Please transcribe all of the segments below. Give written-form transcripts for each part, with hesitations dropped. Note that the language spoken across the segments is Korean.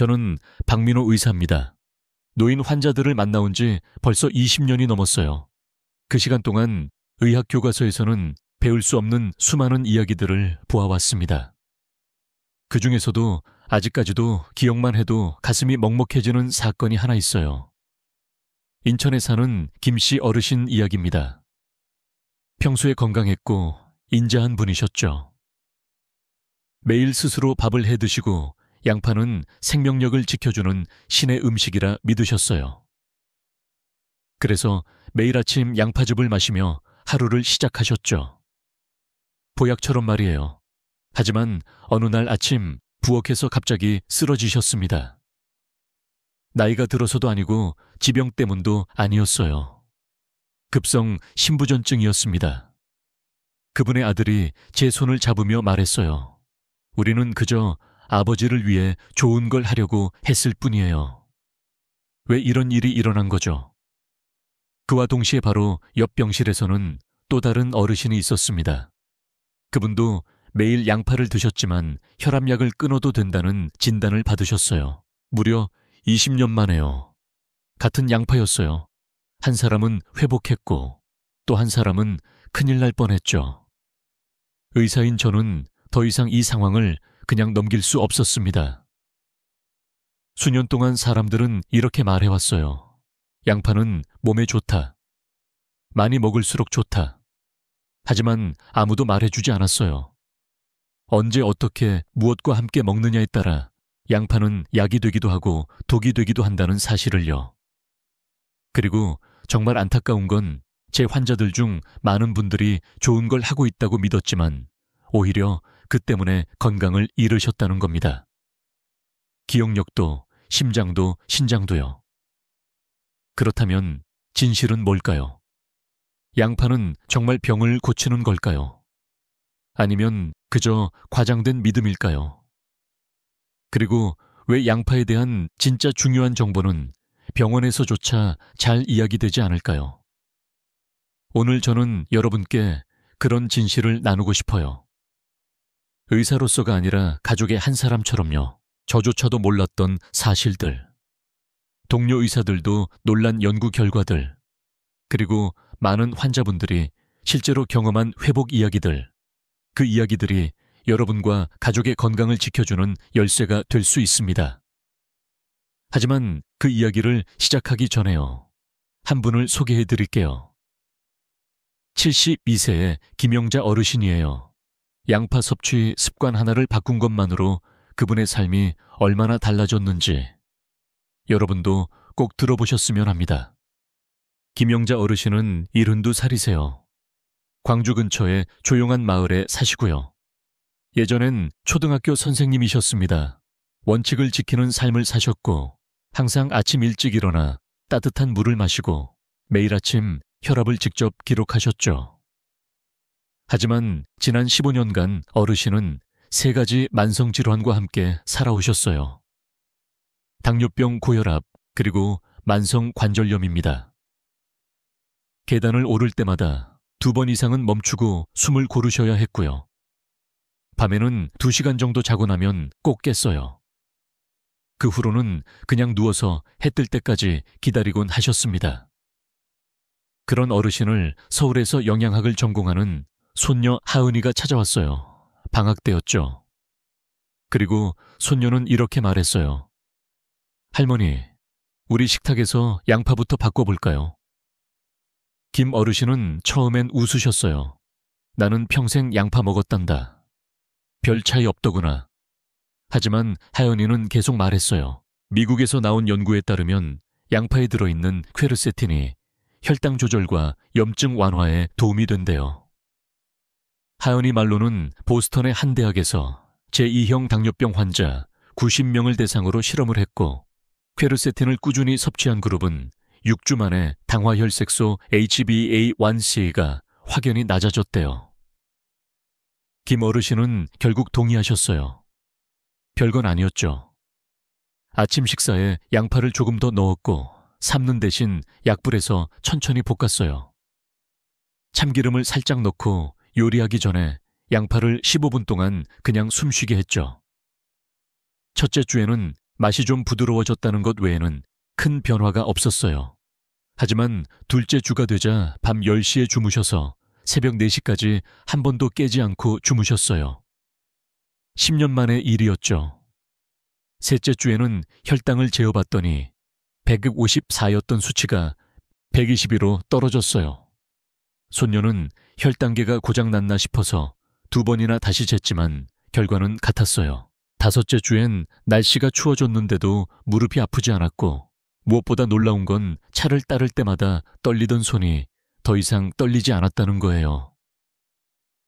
저는 박민호 의사입니다. 노인 환자들을 만나온 지 벌써 20년이 넘었어요. 그 시간 동안 의학 교과서에서는 배울 수 없는 수많은 이야기들을 보아왔습니다. 그 중에서도 아직까지도 기억만 해도 가슴이 먹먹해지는 사건이 하나 있어요. 인천에 사는 김씨 어르신 이야기입니다. 평소에 건강했고 인자한 분이셨죠. 매일 스스로 밥을 해 드시고 양파는 생명력을 지켜주는 신의 음식이라 믿으셨어요. 그래서 매일 아침 양파즙을 마시며 하루를 시작하셨죠. 보약처럼 말이에요. 하지만 어느 날 아침 부엌에서 갑자기 쓰러지셨습니다. 나이가 들어서도 아니고 지병 때문도 아니었어요. 급성 심부전증이었습니다. 그분의 아들이 제 손을 잡으며 말했어요. 우리는 그저 아버지를 위해 좋은 걸 하려고 했을 뿐이에요. 왜 이런 일이 일어난 거죠? 그와 동시에 바로 옆 병실에서는 또 다른 어르신이 있었습니다. 그분도 매일 양파를 드셨지만 혈압약을 끊어도 된다는 진단을 받으셨어요. 무려 20년 만에요. 같은 양파였어요. 한 사람은 회복했고 또 한 사람은 큰일 날 뻔했죠. 의사인 저는 더 이상 이 상황을 그냥 넘길 수 없었습니다. 수년 동안 사람들은 이렇게 말해왔어요. 양파는 몸에 좋다. 많이 먹을수록 좋다. 하지만 아무도 말해주지 않았어요. 언제 어떻게 무엇과 함께 먹느냐에 따라 양파는 약이 되기도 하고 독이 되기도 한다는 사실을요. 그리고 정말 안타까운 건 제 환자들 중 많은 분들이 좋은 걸 하고 있다고 믿었지만 오히려 그 때문에 건강을 잃으셨다는 겁니다. 기억력도, 심장도, 신장도요. 그렇다면 진실은 뭘까요? 양파는 정말 병을 고치는 걸까요? 아니면 그저 과장된 믿음일까요? 그리고 왜 양파에 대한 진짜 중요한 정보는 병원에서조차 잘 이야기되지 않을까요? 오늘 저는 여러분께 그런 진실을 나누고 싶어요. 의사로서가 아니라 가족의 한 사람처럼요. 저조차도 몰랐던 사실들, 동료 의사들도 놀란 연구 결과들, 그리고 많은 환자분들이 실제로 경험한 회복 이야기들, 그 이야기들이 여러분과 가족의 건강을 지켜주는 열쇠가 될 수 있습니다. 하지만 그 이야기를 시작하기 전에요. 한 분을 소개해 드릴게요. 72세의 김영자 어르신이에요. 양파 섭취 습관 하나를 바꾼 것만으로 그분의 삶이 얼마나 달라졌는지 여러분도 꼭 들어보셨으면 합니다. 김영자 어르신은 72살이세요. 광주 근처의 조용한 마을에 사시고요. 예전엔 초등학교 선생님이셨습니다. 원칙을 지키는 삶을 사셨고 항상 아침 일찍 일어나 따뜻한 물을 마시고 매일 아침 혈압을 직접 기록하셨죠. 하지만 지난 15년간 어르신은 3가지 만성질환과 함께 살아오셨어요. 당뇨병, 고혈압, 그리고 만성관절염입니다. 계단을 오를 때마다 2번 이상은 멈추고 숨을 고르셔야 했고요. 밤에는 2시간 정도 자고 나면 꼭 깼어요. 그 후로는 그냥 누워서 해 뜰 때까지 기다리곤 하셨습니다. 그런 어르신을 서울에서 영양학을 전공하는 손녀 하은이가 찾아왔어요. 방학 때였죠. 그리고 손녀는 이렇게 말했어요. 할머니, 우리 식탁에서 양파부터 바꿔볼까요? 김 어르신은 처음엔 웃으셨어요. 나는 평생 양파 먹었단다. 별 차이 없더구나. 하지만 하연이는 계속 말했어요. 미국에서 나온 연구에 따르면 양파에 들어있는 퀘르세틴이 혈당 조절과 염증 완화에 도움이 된대요. 하연이 말로는 보스턴의 한 대학에서 제2형 당뇨병 환자 90명을 대상으로 실험을 했고 퀘르세틴을 꾸준히 섭취한 그룹은 6주 만에 당화혈색소 HbA1c가 확연히 낮아졌대요. 김 어르신은 결국 동의하셨어요. 별건 아니었죠. 아침 식사에 양파를 조금 더 넣었고 삶는 대신 약불에서 천천히 볶았어요. 참기름을 살짝 넣고 요리하기 전에 양파를 15분 동안 그냥 숨쉬게 했죠. 첫째 주에는 맛이 좀 부드러워졌다는 것 외에는 큰 변화가 없었어요. 하지만 둘째 주가 되자 밤 10시에 주무셔서 새벽 4시까지 한 번도 깨지 않고 주무셨어요. 10년 만의 일이었죠. 셋째 주에는 혈당을 재어봤더니 154였던 수치가 120으로 떨어졌어요. 손녀는 혈당계가 고장났나 싶어서 2번이나 다시 쟀지만 결과는 같았어요. 다섯째 주엔 날씨가 추워졌는데도 무릎이 아프지 않았고, 무엇보다 놀라운 건 차를 따를 때마다 떨리던 손이 더 이상 떨리지 않았다는 거예요.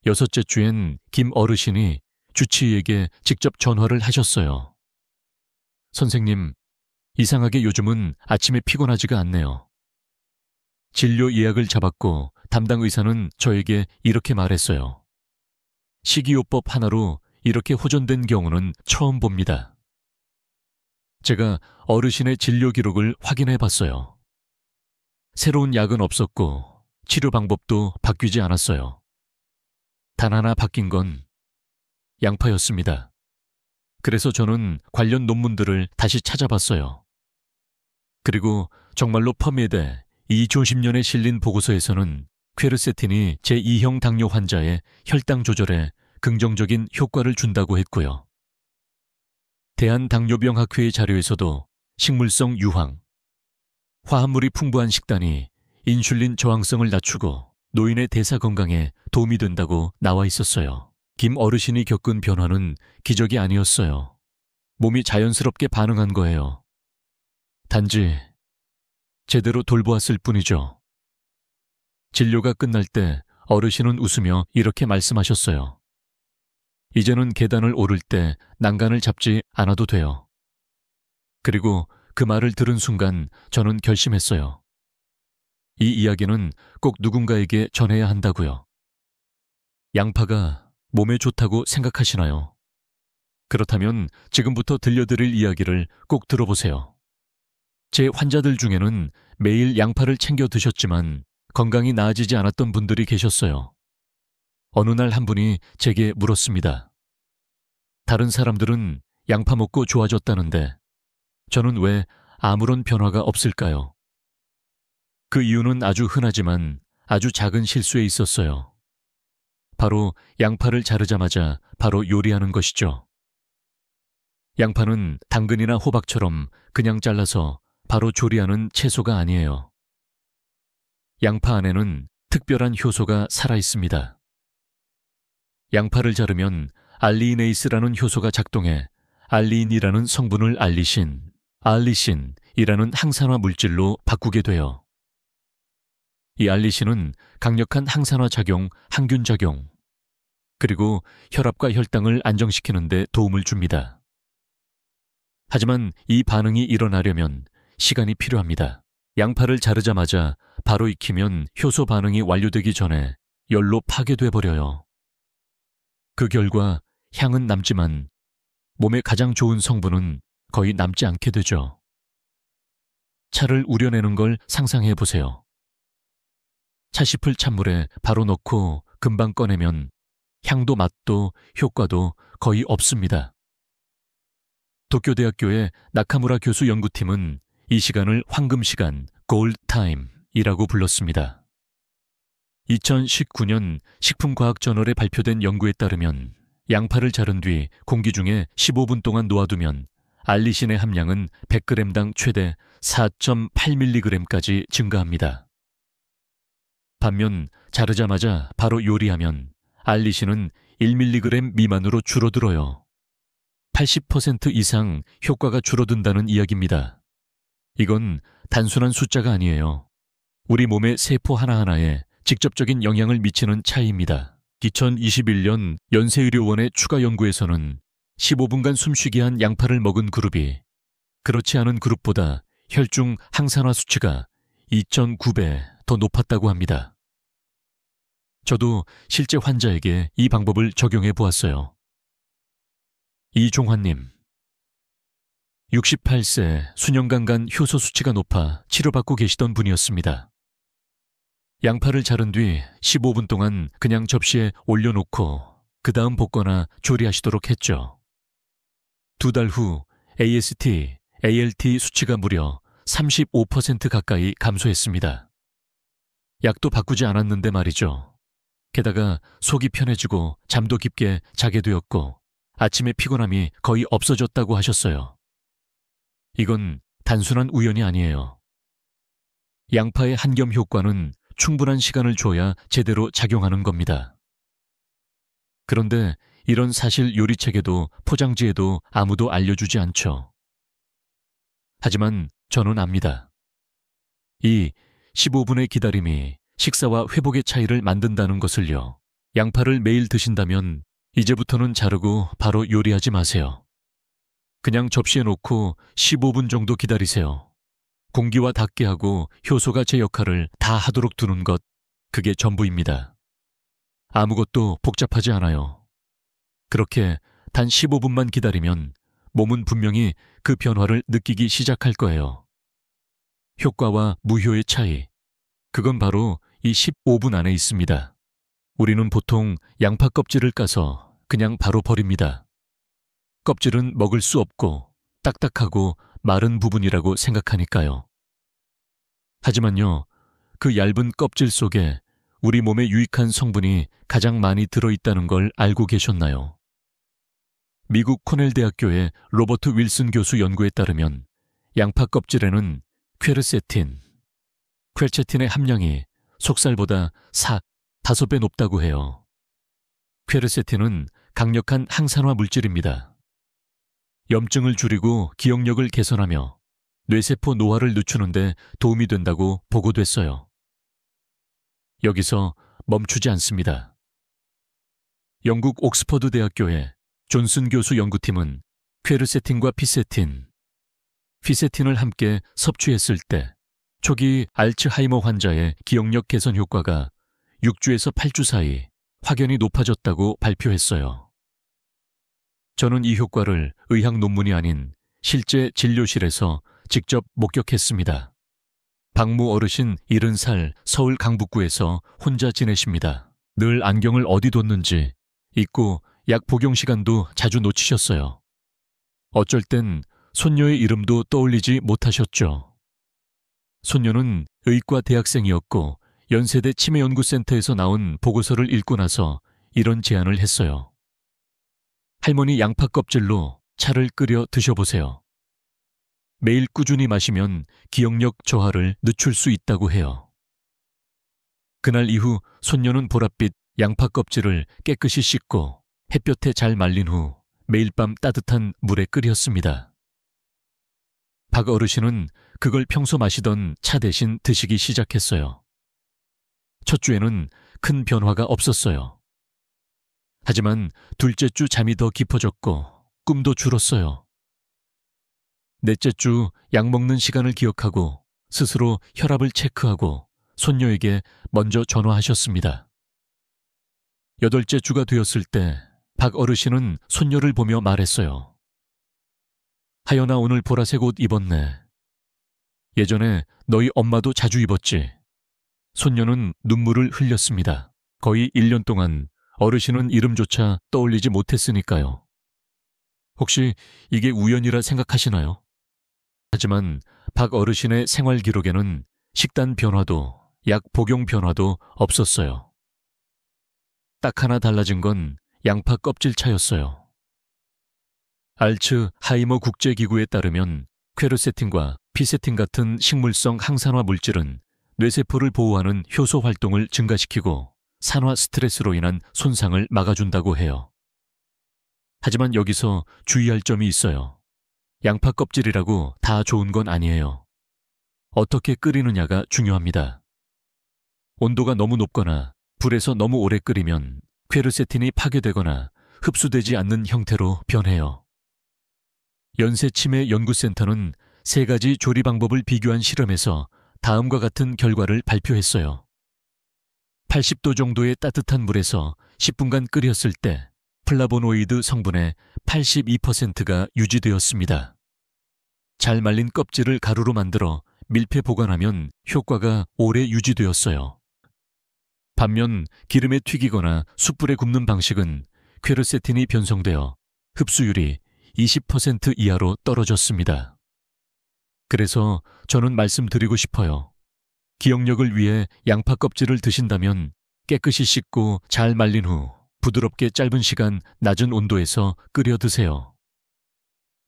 여섯째 주엔 김 어르신이 주치의에게 직접 전화를 하셨어요. 선생님, 이상하게 요즘은 아침에 피곤하지가 않네요. 진료 예약을 잡았고 담당 의사는 저에게 이렇게 말했어요. 식이요법 하나로 이렇게 호전된 경우는 처음 봅니다. 제가 어르신의 진료 기록을 확인해 봤어요. 새로운 약은 없었고 치료 방법도 바뀌지 않았어요. 단 하나 바뀐 건 양파였습니다. 그래서 저는 관련 논문들을 다시 찾아봤어요. 그리고 정말로 펌에데 2010년에 실린 보고서에서는 퀘르세틴이 제2형 당뇨 환자의 혈당 조절에 긍정적인 효과를 준다고 했고요. 대한당뇨병학회의 자료에서도 식물성 유황, 화합물이 풍부한 식단이 인슐린 저항성을 낮추고 노인의 대사 건강에 도움이 된다고 나와 있었어요. 김 어르신이 겪은 변화는 기적이 아니었어요. 몸이 자연스럽게 반응한 거예요. 단지 제대로 돌보았을 뿐이죠. 진료가 끝날 때 어르신은 웃으며 이렇게 말씀하셨어요. 이제는 계단을 오를 때 난간을 잡지 않아도 돼요. 그리고 그 말을 들은 순간 저는 결심했어요. 이 이야기는 꼭 누군가에게 전해야 한다고요. 양파가 몸에 좋다고 생각하시나요? 그렇다면 지금부터 들려드릴 이야기를 꼭 들어보세요. 제 환자들 중에는 매일 양파를 챙겨 드셨지만 건강이 나아지지 않았던 분들이 계셨어요. 어느 날 한 분이 제게 물었습니다. 다른 사람들은 양파 먹고 좋아졌다는데 저는 왜 아무런 변화가 없을까요? 그 이유는 아주 흔하지만 아주 작은 실수에 있었어요. 바로 양파를 자르자마자 바로 요리하는 것이죠. 양파는 당근이나 호박처럼 그냥 잘라서 바로 조리하는 채소가 아니에요. 양파 안에는 특별한 효소가 살아 있습니다. 양파를 자르면 알리이네이스라는 효소가 작동해 알리인이라는 성분을 알리신이라는 항산화 물질로 바꾸게 돼요. 이 알리신은 강력한 항산화 작용, 항균 작용, 그리고 혈압과 혈당을 안정시키는 데 도움을 줍니다. 하지만 이 반응이 일어나려면 시간이 필요합니다. 양파를 자르자마자 바로 익히면 효소 반응이 완료되기 전에 열로 파괴돼 버려요. 그 결과 향은 남지만 몸에 가장 좋은 성분은 거의 남지 않게 되죠. 차를 우려내는 걸 상상해 보세요. 차시풀 찬물에 바로 넣고 금방 꺼내면 향도 맛도 효과도 거의 없습니다. 도쿄대학교의 나카무라 교수 연구팀은 이 시간을 황금시간, 골드타임이라고 불렀습니다. 2019년 식품과학저널에 발표된 연구에 따르면 양파를 자른 뒤 공기 중에 15분 동안 놓아두면 알리신의 함량은 100g당 최대 4.8mg까지 증가합니다. 반면 자르자마자 바로 요리하면 알리신은 1mg 미만으로 줄어들어요. 80% 이상 효과가 줄어든다는 이야기입니다. 이건 단순한 숫자가 아니에요. 우리 몸의 세포 하나하나에 직접적인 영향을 미치는 차이입니다. 2021년 연세의료원의 추가 연구에서는 15분간 숨쉬게 한 양파를 먹은 그룹이 그렇지 않은 그룹보다 혈중 항산화 수치가 2.9배 더 높았다고 합니다. 저도 실제 환자에게 이 방법을 적용해 보았어요. 이종환님, 68세 수년간간 효소 수치가 높아 치료받고 계시던 분이었습니다. 양파를 자른 뒤 15분 동안 그냥 접시에 올려놓고 그 다음 볶거나 조리하시도록 했죠. 2달 후 AST, ALT 수치가 무려 35% 가까이 감소했습니다. 약도 바꾸지 않았는데 말이죠. 게다가 속이 편해지고 잠도 깊게 자게 되었고 아침에 피곤함이 거의 없어졌다고 하셨어요. 이건 단순한 우연이 아니에요. 양파의 한겸 효과는 충분한 시간을 줘야 제대로 작용하는 겁니다. 그런데 이런 사실 요리책에도 포장지에도 아무도 알려주지 않죠. 하지만 저는 압니다. 이 15분의 기다림이 식사와 회복의 차이를 만든다는 것을요. 양파를 매일 드신다면 이제부터는 자르고 바로 요리하지 마세요. 그냥 접시에 놓고 15분 정도 기다리세요. 공기와 닿게 하고 효소가 제 역할을 다 하도록 두는 것, 그게 전부입니다. 아무것도 복잡하지 않아요. 그렇게 단 15분만 기다리면 몸은 분명히 그 변화를 느끼기 시작할 거예요. 효과와 무효의 차이, 그건 바로 이 15분 안에 있습니다. 우리는 보통 양파 껍질을 까서 그냥 바로 버립니다. 껍질은 먹을 수 없고 딱딱하고 마른 부분이라고 생각하니까요. 하지만요, 그 얇은 껍질 속에 우리 몸에 유익한 성분이 가장 많이 들어있다는 걸 알고 계셨나요? 미국 코넬 대학교의 로버트 윌슨 교수 연구에 따르면 양파 껍질에는 퀘르세틴, 퀘르체틴의 함량이 속살보다 5배 높다고 해요. 퀘르세틴은 강력한 항산화 물질입니다. 염증을 줄이고 기억력을 개선하며 뇌세포 노화를 늦추는데 도움이 된다고 보고됐어요. 여기서 멈추지 않습니다. 영국 옥스퍼드 대학교의 존슨 교수 연구팀은 퀘르세틴과 피세틴, 피세틴을 함께 섭취했을 때 초기 알츠하이머 환자의 기억력 개선 효과가 6주에서 8주 사이 확연히 높아졌다고 발표했어요. 저는 이 효과를 의학 논문이 아닌 실제 진료실에서 직접 목격했습니다. 박모 어르신 70살 서울 강북구에서 혼자 지내십니다. 늘 안경을 어디 뒀는지 잊고 약 복용 시간도 자주 놓치셨어요. 어쩔 땐 손녀의 이름도 떠올리지 못하셨죠. 손녀는 의과 대학생이었고 연세대 치매연구센터에서 나온 보고서를 읽고 나서 이런 제안을 했어요. 할머니 양파 껍질로 차를 끓여 드셔보세요. 매일 꾸준히 마시면 기억력 저하를 늦출 수 있다고 해요. 그날 이후 손녀는 보랏빛 양파 껍질을 깨끗이 씻고 햇볕에 잘 말린 후 매일 밤 따뜻한 물에 끓였습니다. 박 어르신은 그걸 평소 마시던 차 대신 드시기 시작했어요. 첫 주에는 큰 변화가 없었어요. 하지만 둘째 주 잠이 더 깊어졌고 꿈도 줄었어요. 넷째 주 약 먹는 시간을 기억하고 스스로 혈압을 체크하고 손녀에게 먼저 전화하셨습니다. 여덟째 주가 되었을 때 박 어르신은 손녀를 보며 말했어요. 하연아, 오늘 보라색 옷 입었네. 예전에 너희 엄마도 자주 입었지. 손녀는 눈물을 흘렸습니다. 거의 1년 동안 어르신은 이름조차 떠올리지 못했으니까요. 혹시 이게 우연이라 생각하시나요? 하지만 박 어르신의 생활 기록에는 식단 변화도 약 복용 변화도 없었어요. 딱 하나 달라진 건 양파 껍질 차였어요. 알츠하이머 국제기구에 따르면 퀘르세틴과 피세틴 같은 식물성 항산화 물질은 뇌세포를 보호하는 효소 활동을 증가시키고 산화 스트레스로 인한 손상을 막아준다고 해요. 하지만 여기서 주의할 점이 있어요. 양파 껍질이라고 다 좋은 건 아니에요. 어떻게 끓이느냐가 중요합니다. 온도가 너무 높거나 불에서 너무 오래 끓이면 퀘르세틴이 파괴되거나 흡수되지 않는 형태로 변해요. 연세치매 연구센터는 3가지 조리 방법을 비교한 실험에서 다음과 같은 결과를 발표했어요. 80도 정도의 따뜻한 물에서 10분간 끓였을 때 플라보노이드 성분의 82%가 유지되었습니다. 잘 말린 껍질을 가루로 만들어 밀폐 보관하면 효과가 오래 유지되었어요. 반면 기름에 튀기거나 숯불에 굽는 방식은 퀘르세틴이 변성되어 흡수율이 20% 이하로 떨어졌습니다. 그래서 저는 말씀드리고 싶어요. 기억력을 위해 양파 껍질을 드신다면 깨끗이 씻고 잘 말린 후 부드럽게 짧은 시간 낮은 온도에서 끓여 드세요.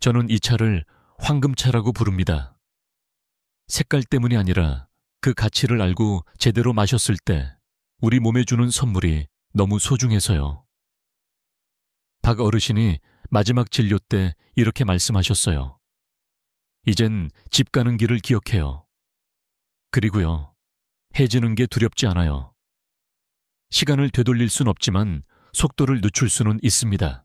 저는 이 차를 황금차라고 부릅니다. 색깔 때문이 아니라 그 가치를 알고 제대로 마셨을 때 우리 몸에 주는 선물이 너무 소중해서요. 박 어르신이 마지막 진료 때 이렇게 말씀하셨어요. 이젠 집 가는 길을 기억해요. 그리고요, 해지는 게 두렵지 않아요. 시간을 되돌릴 순 없지만 속도를 늦출 수는 있습니다.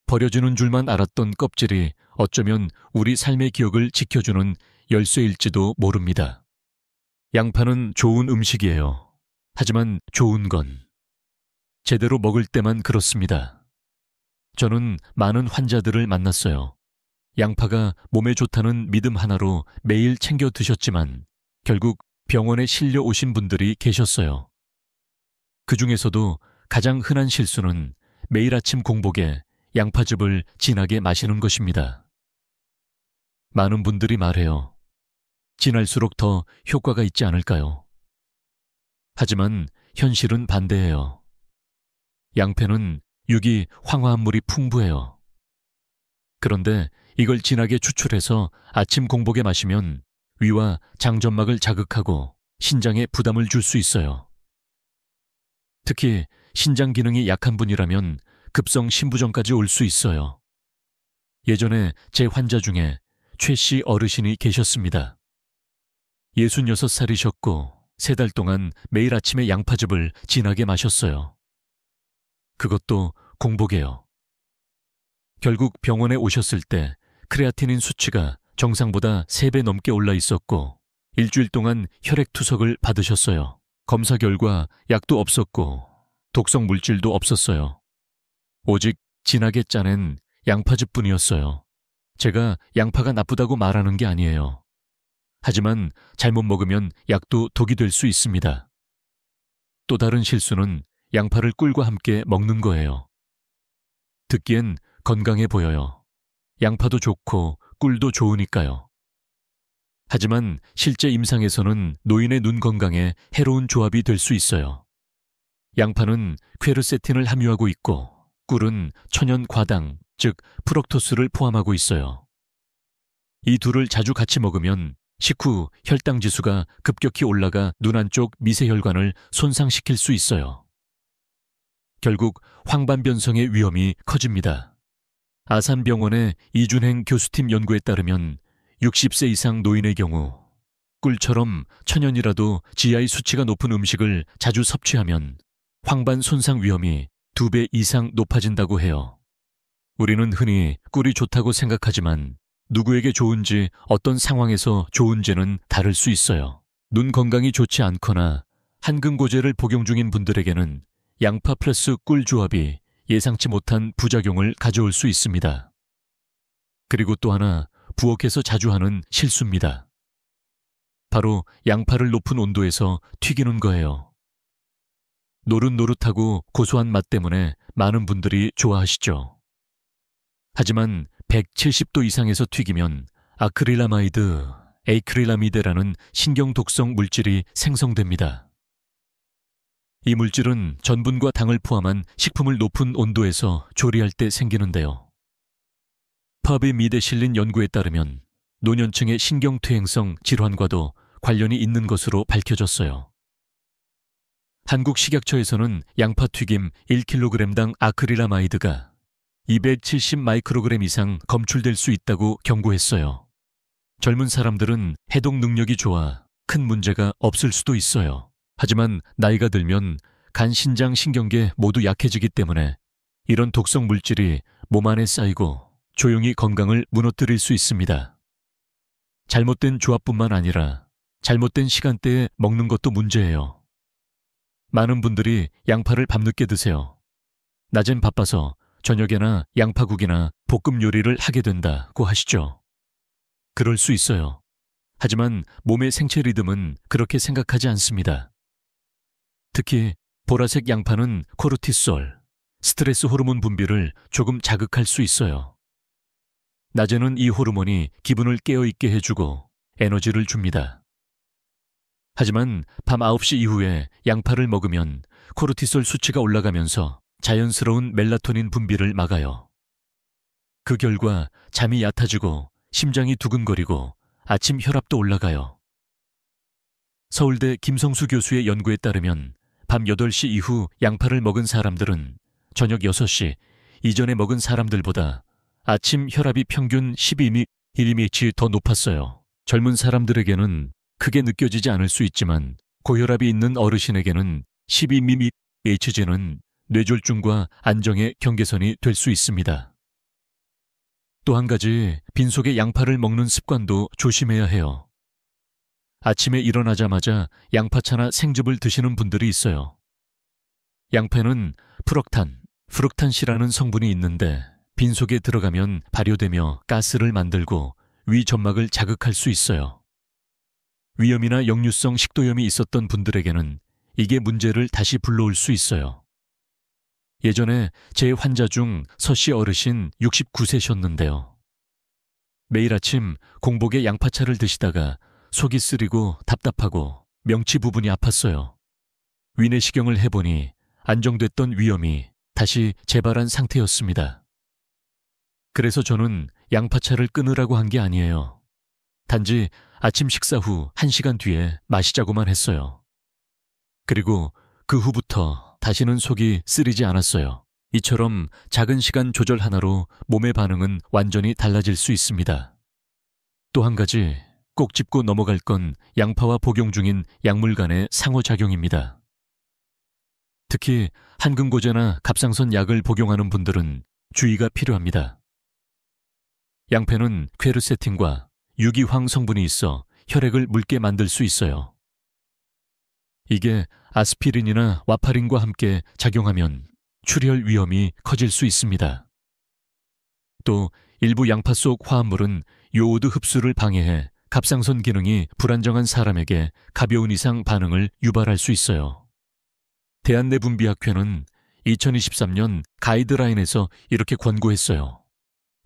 버려지는 줄만 알았던 껍질이 어쩌면 우리 삶의 기억을 지켜주는 열쇠일지도 모릅니다. 양파는 좋은 음식이에요. 하지만 좋은 건 제대로 먹을 때만 그렇습니다. 저는 많은 환자들을 만났어요. 양파가 몸에 좋다는 믿음 하나로 매일 챙겨 드셨지만 결국 병원에 실려 오신 분들이 계셨어요. 그 중에서도 가장 흔한 실수는 매일 아침 공복에 양파즙을 진하게 마시는 것입니다. 많은 분들이 말해요. 진할수록 더 효과가 있지 않을까요? 하지만 현실은 반대예요. 양패는 유기 황화합물이 풍부해요. 그런데 이걸 진하게 추출해서 아침 공복에 마시면 위와 장점막을 자극하고 신장에 부담을 줄 수 있어요. 특히 신장 기능이 약한 분이라면 급성 신부전까지 올 수 있어요. 예전에 제 환자 중에 최 씨 어르신이 계셨습니다. 66살이셨고 3달 동안 매일 아침에 양파즙을 진하게 마셨어요. 그것도 공복에요. 결국 병원에 오셨을 때 크레아티닌 수치가 정상보다 3배 넘게 올라 있었고 일주일 동안 혈액투석을 받으셨어요. 검사 결과 약도 없었고 독성 물질도 없었어요. 오직 진하게 짜낸 양파즙뿐이었어요. 제가 양파가 나쁘다고 말하는 게 아니에요. 하지만 잘못 먹으면 약도 독이 될 수 있습니다. 또 다른 실수는 양파를 꿀과 함께 먹는 거예요. 듣기엔 건강해 보여요. 양파도 좋고 꿀도 좋으니까요. 하지만 실제 임상에서는 노인의 눈 건강에 해로운 조합이 될 수 있어요. 양파는 퀘르세틴을 함유하고 있고 꿀은 천연 과당, 즉 프럭토스를 포함하고 있어요. 이 둘을 자주 같이 먹으면 식후 혈당 지수가 급격히 올라가 눈 안쪽 미세혈관을 손상시킬 수 있어요. 결국 황반변성의 위험이 커집니다. 아산병원의 이준행 교수팀 연구에 따르면 60세 이상 노인의 경우 꿀처럼 천연이라도 GI 수치가 높은 음식을 자주 섭취하면 황반 손상 위험이 2배 이상 높아진다고 해요. 우리는 흔히 꿀이 좋다고 생각하지만 누구에게 좋은지 어떤 상황에서 좋은지는 다를 수 있어요. 눈 건강이 좋지 않거나 한금고제를 복용 중인 분들에게는 양파 플러스 꿀 조합이 예상치 못한 부작용을 가져올 수 있습니다. 그리고 또 하나 부엌에서 자주 하는 실수입니다. 바로 양파를 높은 온도에서 튀기는 거예요. 노릇노릇하고 고소한 맛 때문에 많은 분들이 좋아하시죠. 하지만 170도 이상에서 튀기면 아크릴라마이드, 에이크릴라미드라는 신경독성 물질이 생성됩니다. 이 물질은 전분과 당을 포함한 식품을 높은 온도에서 조리할 때 생기는데요. 파비미드에 실린 연구에 따르면 노년층의 신경퇴행성 질환과도 관련이 있는 것으로 밝혀졌어요. 한국식약처에서는 양파튀김 1kg당 아크릴라마이드가 270 마이크로그램 이상 검출될 수 있다고 경고했어요. 젊은 사람들은 해독 능력이 좋아 큰 문제가 없을 수도 있어요. 하지만 나이가 들면 간, 신장, 신경계 모두 약해지기 때문에 이런 독성 물질이 몸 안에 쌓이고 조용히 건강을 무너뜨릴 수 있습니다. 잘못된 조합뿐만 아니라 잘못된 시간대에 먹는 것도 문제예요. 많은 분들이 양파를 밤늦게 드세요. 낮엔 바빠서 저녁에나 양파국이나 볶음 요리를 하게 된다고 하시죠. 그럴 수 있어요. 하지만 몸의 생체 리듬은 그렇게 생각하지 않습니다. 특히 보라색 양파는 코르티솔, 스트레스 호르몬 분비를 조금 자극할 수 있어요. 낮에는 이 호르몬이 기분을 깨어있게 해주고 에너지를 줍니다. 하지만 밤 9시 이후에 양파를 먹으면 코르티솔 수치가 올라가면서 자연스러운 멜라토닌 분비를 막아요. 그 결과 잠이 얕아지고 심장이 두근거리고 아침 혈압도 올라가요. 서울대 김성수 교수의 연구에 따르면 밤 8시 이후 양파를 먹은 사람들은 저녁 6시 이전에 먹은 사람들보다 아침 혈압이 평균 12mmHg 더 높았어요. 젊은 사람들에게는 크게 느껴지지 않을 수 있지만 고혈압이 있는 어르신에게는 12mmHg는 뇌졸중과 안정의 경계선이 될 수 있습니다. 또 한 가지 빈속에 양파를 먹는 습관도 조심해야 해요. 아침에 일어나자마자 양파차나 생즙을 드시는 분들이 있어요. 양파는 프럭탄시라는 성분이 있는데 빈속에 들어가면 발효되며 가스를 만들고 위 점막을 자극할 수 있어요. 위염이나 역류성 식도염이 있었던 분들에게는 이게 문제를 다시 불러올 수 있어요. 예전에 제 환자 중 서씨 어르신 69세셨는데요. 매일 아침 공복에 양파차를 드시다가 속이 쓰리고 답답하고 명치 부분이 아팠어요. 위내시경을 해보니 안정됐던 위염이 다시 재발한 상태였습니다. 그래서 저는 양파차를 끊으라고 한 게 아니에요. 단지 아침 식사 후 1시간 뒤에 마시자고만 했어요. 그리고 그 후부터 다시는 속이 쓰리지 않았어요. 이처럼 작은 시간 조절 하나로 몸의 반응은 완전히 달라질 수 있습니다. 또 한 가지 꼭 짚고 넘어갈 건 양파와 복용 중인 약물 간의 상호작용입니다. 특히 한금고제나 갑상선 약을 복용하는 분들은 주의가 필요합니다. 양파는 퀘르세틴과 유기황 성분이 있어 혈액을 묽게 만들 수 있어요. 이게 아스피린이나 와파린과 함께 작용하면 출혈 위험이 커질 수 있습니다. 또 일부 양파 속 화합물은 요오드 흡수를 방해해 갑상선 기능이 불안정한 사람에게 가벼운 이상 반응을 유발할 수 있어요. 대한내분비학회는 2023년 가이드라인에서 이렇게 권고했어요.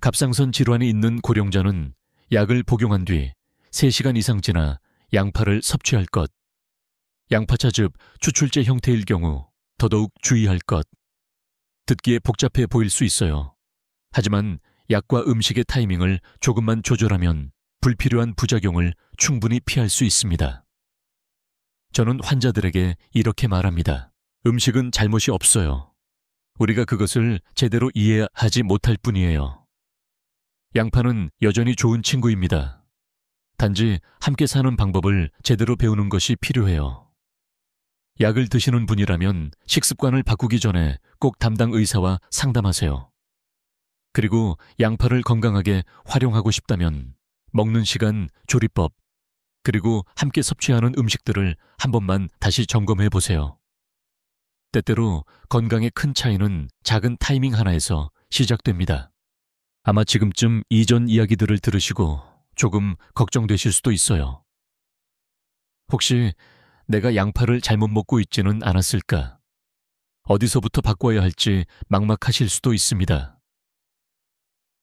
갑상선 질환이 있는 고령자는 약을 복용한 뒤 3시간 이상 지나 양파를 섭취할 것. 양파차즙 추출제 형태일 경우 더더욱 주의할 것. 듣기에 복잡해 보일 수 있어요. 하지만 약과 음식의 타이밍을 조금만 조절하면 불필요한 부작용을 충분히 피할 수 있습니다. 저는 환자들에게 이렇게 말합니다. 음식은 잘못이 없어요. 우리가 그것을 제대로 이해하지 못할 뿐이에요. 양파는 여전히 좋은 친구입니다. 단지 함께 사는 방법을 제대로 배우는 것이 필요해요. 약을 드시는 분이라면 식습관을 바꾸기 전에 꼭 담당 의사와 상담하세요. 그리고 양파를 건강하게 활용하고 싶다면 먹는 시간, 조리법, 그리고 함께 섭취하는 음식들을 한 번만 다시 점검해 보세요. 때때로 건강의 큰 차이는 작은 타이밍 하나에서 시작됩니다. 아마 지금쯤 이전 이야기들을 들으시고 조금 걱정되실 수도 있어요. 혹시 내가 양파를 잘못 먹고 있지는 않았을까? 어디서부터 바꿔야 할지 막막하실 수도 있습니다.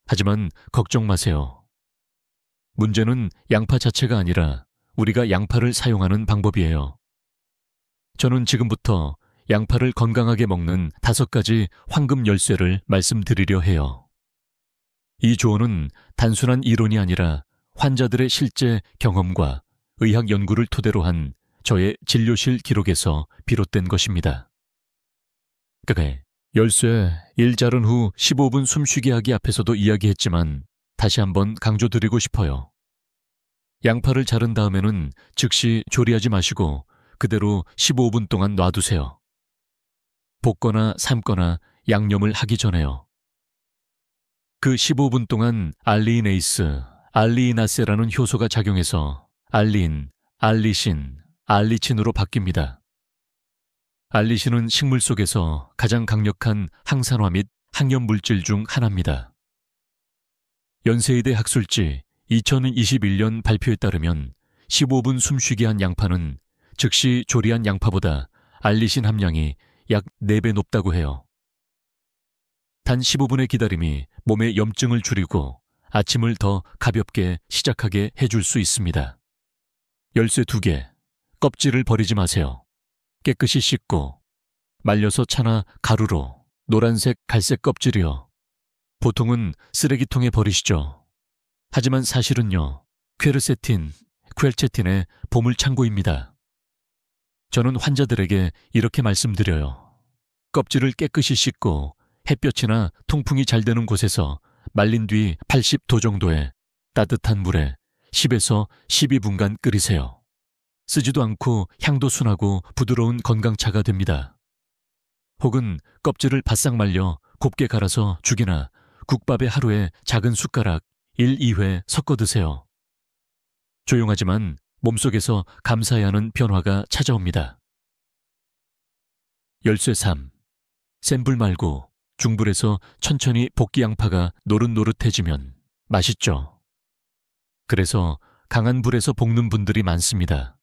하지만 걱정 마세요. 문제는 양파 자체가 아니라 우리가 양파를 사용하는 방법이에요. 저는 지금부터 양파를 건강하게 먹는 5가지 황금 열쇠를 말씀드리려 해요. 이 조언은 단순한 이론이 아니라 환자들의 실제 경험과 의학 연구를 토대로 한 저의 진료실 기록에서 비롯된 것입니다. 그게 열쇠, 일 자른 후 15분 숨쉬게 하기 앞에서도 이야기했지만 다시 한번 강조드리고 싶어요. 양파를 자른 다음에는 즉시 조리하지 마시고 그대로 15분 동안 놔두세요. 볶거나 삶거나 양념을 하기 전에요. 그 15분 동안 알리이네이스, 알리이나세라는 효소가 작용해서 알린, 알리신, 알리친으로 바뀝니다. 알리신은 식물 속에서 가장 강력한 항산화 및 항염 물질 중 하나입니다. 연세의대 학술지 2021년 발표에 따르면 15분 숨쉬게 한 양파는 즉시 조리한 양파보다 알리신 함량이 약 4배 높다고 해요. 단 15분의 기다림이 몸의 염증을 줄이고 아침을 더 가볍게 시작하게 해줄 수 있습니다. 열쇠 2개. 껍질을 버리지 마세요. 깨끗이 씻고 말려서 차나 가루로 노란색, 갈색 껍질이요. 보통은 쓰레기통에 버리시죠. 하지만 사실은요, 퀘르세틴, 퀘르체틴의 보물창고입니다. 저는 환자들에게 이렇게 말씀드려요. 껍질을 깨끗이 씻고 햇볕이나 통풍이 잘 되는 곳에서 말린 뒤 80도 정도의 따뜻한 물에 10에서 12분간 끓이세요. 쓰지도 않고 향도 순하고 부드러운 건강차가 됩니다. 혹은 껍질을 바싹 말려 곱게 갈아서 죽이나 국밥에 하루에 작은 숟가락 1, 2회 섞어 드세요. 조용하지만 몸속에서 감사해야 하는 변화가 찾아옵니다. 열쇠 3. 센 불 말고 중불에서 천천히 볶기 양파가 노릇노릇해지면 맛있죠. 그래서 강한 불에서 볶는 분들이 많습니다.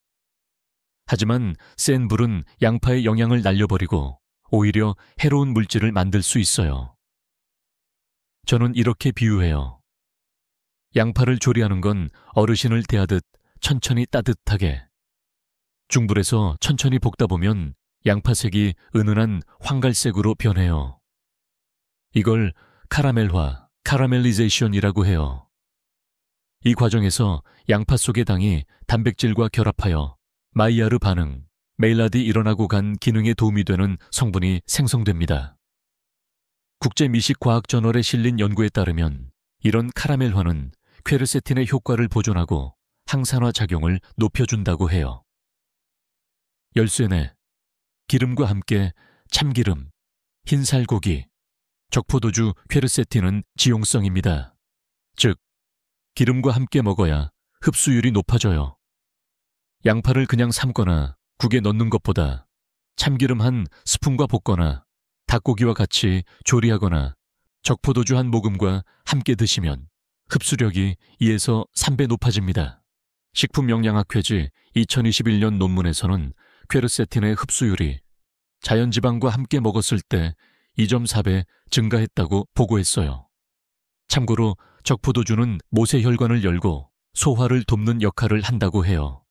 하지만 센 불은 양파의 영양을 날려버리고 오히려 해로운 물질을 만들 수 있어요. 저는 이렇게 비유해요. 양파를 조리하는 건 어르신을 대하듯 천천히 따뜻하게. 중불에서 천천히 볶다 보면 양파색이 은은한 황갈색으로 변해요. 이걸 카라멜화, 카라멜리제이션이라고 해요. 이 과정에서 양파 속의 당이 단백질과 결합하여 마이야르 반응, 메일라디 일어나고 간 기능에 도움이 되는 성분이 생성됩니다. 국제미식과학저널에 실린 연구에 따르면 이런 카라멜화는 퀘르세틴의 효과를 보존하고 항산화 작용을 높여준다고 해요. 열쇠 4. 기름과 함께 참기름, 흰살고기, 적포도주 퀘르세틴은 지용성입니다. 즉, 기름과 함께 먹어야 흡수율이 높아져요. 양파를 그냥 삶거나 국에 넣는 것보다 참기름 한 스푼과 볶거나 닭고기와 같이 조리하거나 적포도주 한 모금과 함께 드시면 흡수력이 2에서 3배 높아집니다. 식품영양학회지 2021년 논문에서는 퀘르세틴의 흡수율이 자연지방과 함께 먹었을 때 2.4배 증가했다고 보고했어요. 참고로 적포도주는 모세혈관을 열고 소화를 돕는 역할을 한다고 해요.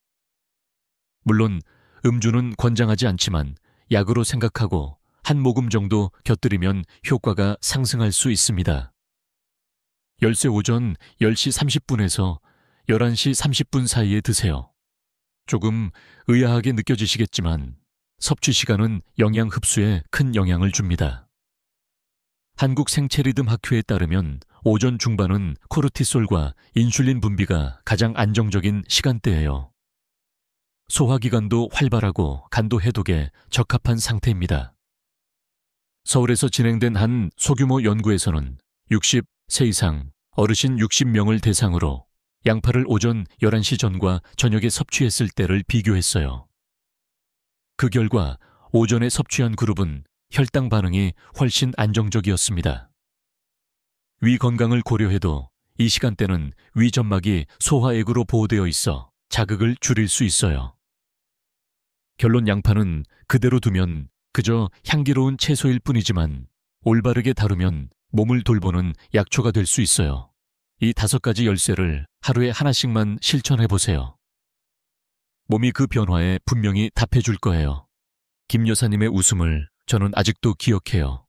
물론 음주는 권장하지 않지만 약으로 생각하고 한 모금 정도 곁들이면 효과가 상승할 수 있습니다. 열쇠 오전 10시 30분에서 11시 30분 사이에 드세요. 조금 의아하게 느껴지시겠지만 섭취 시간은 영양 흡수에 큰 영향을 줍니다. 한국생체리듬학회에 따르면 오전 중반은 코르티솔과 인슐린 분비가 가장 안정적인 시간대예요. 소화기관도 활발하고 간도 해독에 적합한 상태입니다. 서울에서 진행된 한 소규모 연구에서는 60세 이상 어르신 60명을 대상으로 양파를 오전 11시 전과 저녁에 섭취했을 때를 비교했어요. 그 결과 오전에 섭취한 그룹은 혈당 반응이 훨씬 안정적이었습니다. 위 건강을 고려해도 이 시간대는 위 점막이 소화액으로 보호되어 있어 자극을 줄일 수 있어요. 결론 양파는 그대로 두면 그저 향기로운 채소일 뿐이지만 올바르게 다루면 몸을 돌보는 약초가 될 수 있어요. 이 5가지 열쇠를 하루에 하나씩만 실천해보세요. 몸이 그 변화에 분명히 답해줄 거예요. 김 여사님의 웃음을 저는 아직도 기억해요.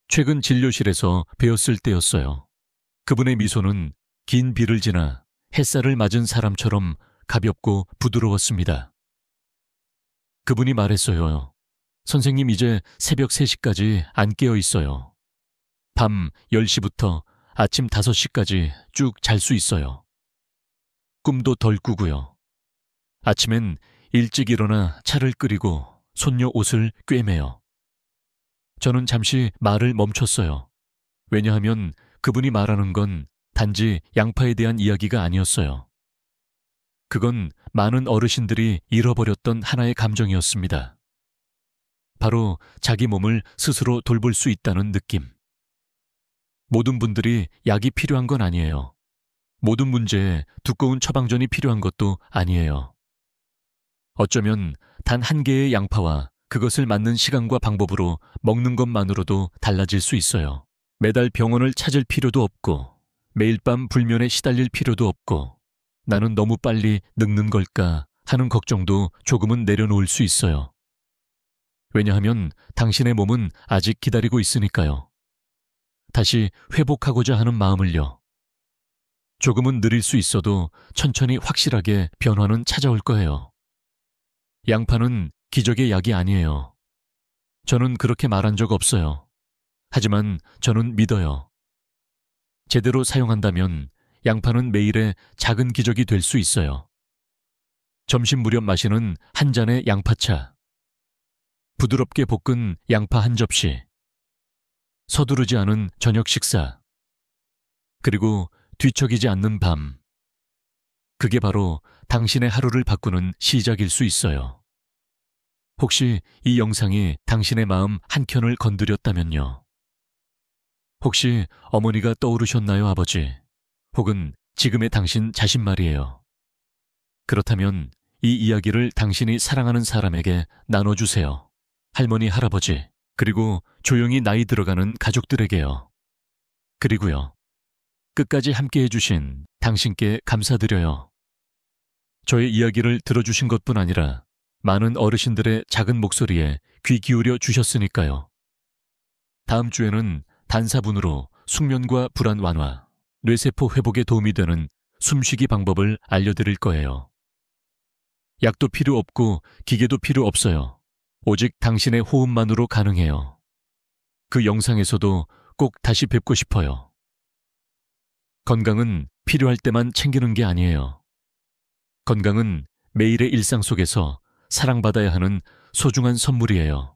최근 진료실에서 배웠을 때였어요. 그분의 미소는 긴 비를 지나 햇살을 맞은 사람처럼 가볍고 부드러웠습니다. 그분이 말했어요. 선생님 이제 새벽 3시까지 안 깨어 있어요. 밤 10시부터 아침 5시까지 쭉 잘 수 있어요. 꿈도 덜 꾸고요. 아침엔 일찍 일어나 차를 끓이고 손녀 옷을 꿰매요. 저는 잠시 말을 멈췄어요. 왜냐하면 그분이 말하는 건 단지 양파에 대한 이야기가 아니었어요. 그건 많은 어르신들이 잃어버렸던 하나의 감정이었습니다. 바로 자기 몸을 스스로 돌볼 수 있다는 느낌. 모든 분들이 약이 필요한 건 아니에요. 모든 문제에 두꺼운 처방전이 필요한 것도 아니에요. 어쩌면 단 한 개의 양파와 그것을 맞는 시간과 방법으로 먹는 것만으로도 달라질 수 있어요. 매달 병원을 찾을 필요도 없고 매일 밤 불면에 시달릴 필요도 없고 나는 너무 빨리 늙는 걸까 하는 걱정도 조금은 내려놓을 수 있어요. 왜냐하면 당신의 몸은 아직 기다리고 있으니까요. 다시 회복하고자 하는 마음을요. 조금은 느릴 수 있어도 천천히 확실하게 변화는 찾아올 거예요. 양파는 기적의 약이 아니에요. 저는 그렇게 말한 적 없어요. 하지만 저는 믿어요. 제대로 사용한다면 양파는 매일의 작은 기적이 될 수 있어요. 점심 무렵 마시는 한 잔의 양파차, 부드럽게 볶은 양파 한 접시, 서두르지 않은 저녁 식사, 그리고 뒤척이지 않는 밤. 그게 바로 당신의 하루를 바꾸는 시작일 수 있어요. 혹시 이 영상이 당신의 마음 한켠을 건드렸다면요. 혹시 어머니가 떠오르셨나요, 아버지? 혹은 지금의 당신 자신 말이에요. 그렇다면 이 이야기를 당신이 사랑하는 사람에게 나눠주세요. 할머니, 할아버지, 그리고 조용히 나이 들어가는 가족들에게요. 그리고요. 끝까지 함께 해주신 당신께 감사드려요. 저의 이야기를 들어주신 것뿐 아니라 많은 어르신들의 작은 목소리에 귀 기울여 주셨으니까요. 다음 주에는 단사분으로 숙면과 불안 완화, 뇌세포 회복에 도움이 되는 숨쉬기 방법을 알려드릴 거예요. 약도 필요 없고 기계도 필요 없어요. 오직 당신의 호흡만으로 가능해요. 그 영상에서도 꼭 다시 뵙고 싶어요. 건강은 필요할 때만 챙기는 게 아니에요. 건강은 매일의 일상 속에서 사랑받아야 하는 소중한 선물이에요.